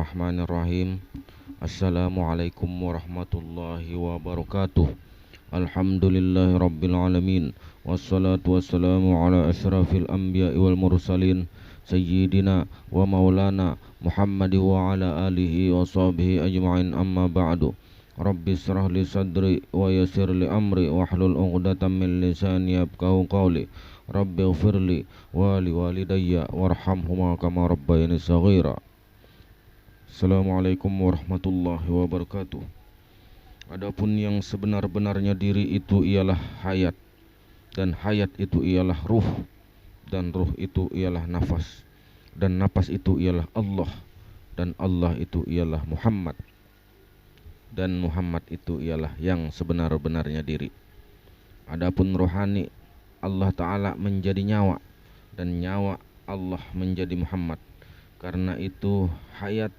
Bismillahirrahmanirrahim. Assalamualaikum warahmatullahi wabarakatuh. Alhamdulillahirabbil alamin. Wassalatu wassalamu ala asyrafil anbiya'i wal mursalin sayyidina wa maulana Muhammad wa ala alihi wa sahbihi ajma'in, amma ba'du. Rabbi israh li sadri wa yassir li amri wahlul 'uqdatam min lisani yafqahu qawli. Rabbi ighfirli wa li walidayya warhamhuma kama rabbayani shaghira. Assalamualaikum warahmatullahi wabarakatuh. Adapun yang sebenar-benarnya diri itu ialah hayat, dan hayat itu ialah ruh, dan ruh itu ialah nafas, dan nafas itu ialah Allah, dan Allah itu ialah Muhammad, dan Muhammad itu ialah yang sebenar-benarnya diri. Adapun rohani, Allah Ta'ala menjadi nyawa, dan nyawa Allah menjadi Muhammad. Karena itu hayat,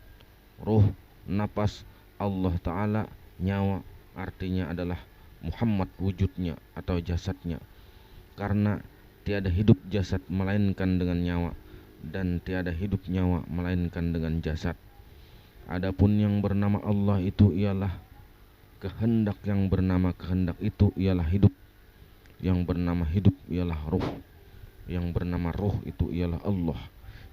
ruh, napas, Allah Ta'ala, nyawa artinya adalah Muhammad wujudnya atau jasadnya. Karena tiada hidup jasad melainkan dengan nyawa, dan tiada hidup nyawa melainkan dengan jasad. Adapun yang bernama Allah itu ialah kehendak, yang bernama kehendak itu ialah hidup, yang bernama hidup ialah ruh, yang bernama ruh itu ialah Allah,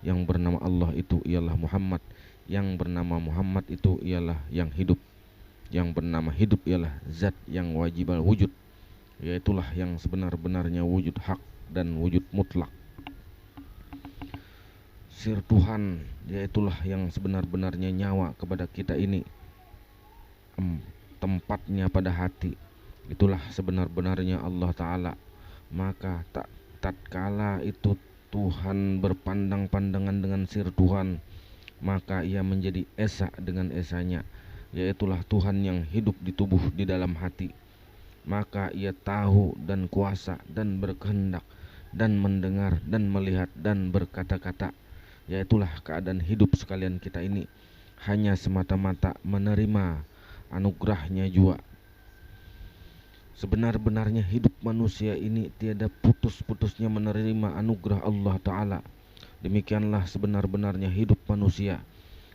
yang bernama Allah itu ialah Muhammad, yang bernama Muhammad itu ialah yang hidup, yang bernama hidup ialah zat yang wajibal wujud, yaitulah yang sebenar-benarnya wujud hak dan wujud mutlak. Sir Tuhan, yaitulah yang sebenar-benarnya nyawa kepada kita ini, tempatnya pada hati, itulah sebenar-benarnya Allah Ta'ala. Maka tatkala itu Tuhan berpandang pandangan dengan sir Tuhan, maka ia menjadi esa dengan esanya, yaitulah Tuhan yang hidup di tubuh di dalam hati. Maka ia tahu dan kuasa dan berkehendak dan mendengar dan melihat dan berkata-kata, yaitulah keadaan hidup sekalian kita ini hanya semata-mata menerima anugerahnya jua. Sebenar-benarnya hidup manusia ini tiada putus-putusnya menerima anugerah Allah Ta'ala. Demikianlah sebenar-benarnya hidup manusia.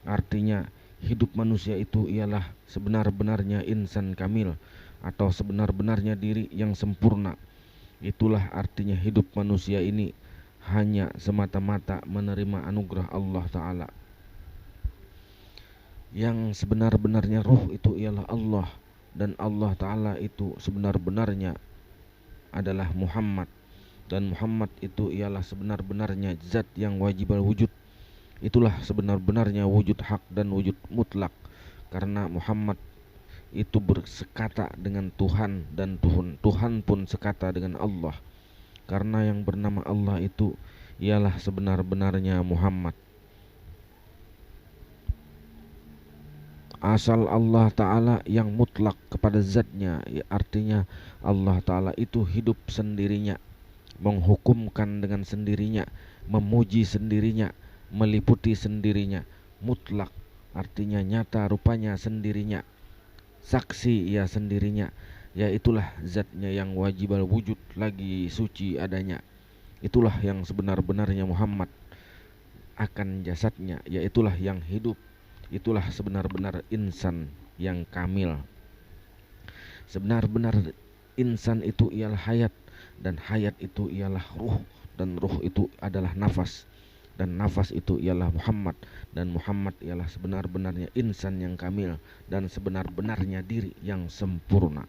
Artinya hidup manusia itu ialah sebenar-benarnya insan kamil, atau sebenar-benarnya diri yang sempurna. Itulah artinya hidup manusia ini hanya semata-mata menerima anugerah Allah Ta'ala. Yang sebenar-benarnya ruh itu ialah Allah, dan Allah Ta'ala itu sebenar-benarnya adalah Muhammad, dan Muhammad itu ialah sebenar-benarnya zat yang wajibal wujud. Itulah sebenar-benarnya wujud hak dan wujud mutlak. Karena Muhammad itu bersekata dengan Tuhan, dan Tuhan pun sekata dengan Allah. Karena yang bernama Allah itu ialah sebenar-benarnya Muhammad. Asal Allah Ta'ala yang mutlak kepada zatnya, artinya Allah Ta'ala itu hidup sendirinya, menghukumkan dengan sendirinya, memuji sendirinya, meliputi sendirinya. Mutlak artinya nyata rupanya sendirinya, saksi ia sendirinya, yaitulah zatnya yang wajibal wujud lagi suci adanya. Itulah yang sebenar-benarnya Muhammad akan jasadnya, yaitulah yang hidup. Itulah sebenar-benar insan yang kamil. Sebenar-benar insan itu ialah hayat, dan hayat itu ialah ruh, dan ruh itu adalah nafas, dan nafas itu ialah Muhammad, dan Muhammad ialah sebenar-benarnya insan yang kamil, dan sebenar-benarnya diri yang sempurna.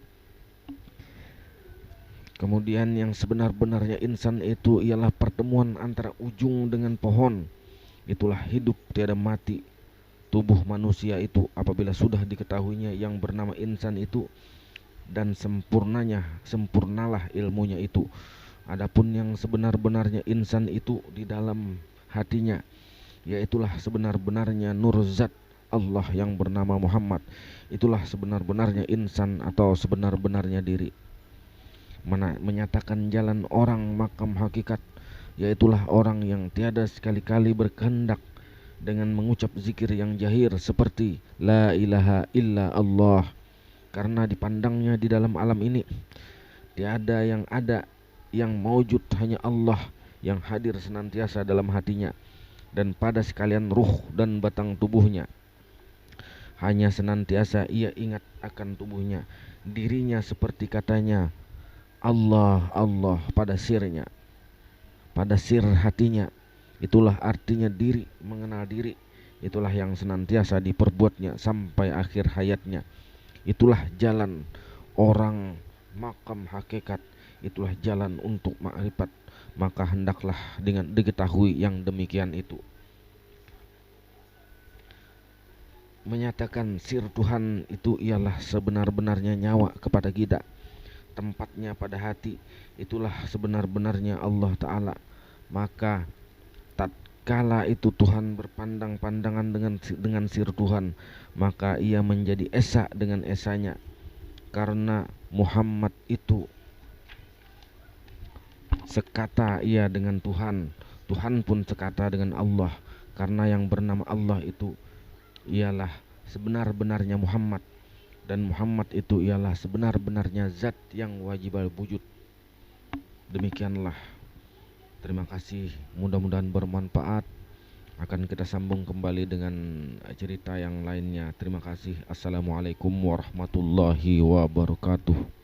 Kemudian yang sebenar-benarnya insan itu ialah pertemuan antara ujung dengan pohon. Itulah hidup tiada mati tubuh manusia itu apabila sudah diketahuinya yang bernama insan itu, dan sempurnalah ilmunya itu. Adapun yang sebenar-benarnya insan itu di dalam hatinya, yaitulah sebenar-benarnya nur zat Allah yang bernama Muhammad. Itulah sebenar-benarnya insan atau sebenar-benarnya diri. Menyatakan jalan orang makam hakikat, yaitulah orang yang tiada sekali-kali berkehendak dengan mengucap zikir yang jahir seperti la ilaha illa Allah. Karena dipandangnya di dalam alam ini tiada yang ada, yang maujud hanya Allah yang hadir senantiasa dalam hatinya dan pada sekalian ruh dan batang tubuhnya. hanya senantiasa ia ingat akan tubuhnya, dirinya seperti katanya Allah, Allah pada sirnya, pada sir hatinya. Itulah artinya diri, mengenal diri. Itulah yang senantiasa diperbuatnya sampai akhir hayatnya. Itulah jalan orang makam hakikat. Itulah jalan untuk makrifat. Maka hendaklah dengan diketahui yang demikian itu. Menyatakan sir Tuhan itu ialah sebenar-benarnya nyawa kepada kita, tempatnya pada hati. Itulah sebenar-benarnya Allah Ta'ala. Maka tatkala itu Tuhan berpandang-pandangan dengan sir Tuhan, maka ia menjadi esa dengan esanya. Karena Muhammad itu sekata ia dengan Tuhan, Tuhan pun sekata dengan Allah. Karena yang bernama Allah itu ialah sebenar-benarnya Muhammad, dan Muhammad itu ialah sebenar-benarnya zat yang wajib wujud. Demikianlah. Terima kasih, mudah-mudahan bermanfaat. Akan kita sambung kembali dengan cerita yang lainnya. Terima kasih. Assalamualaikum warahmatullahi wabarakatuh.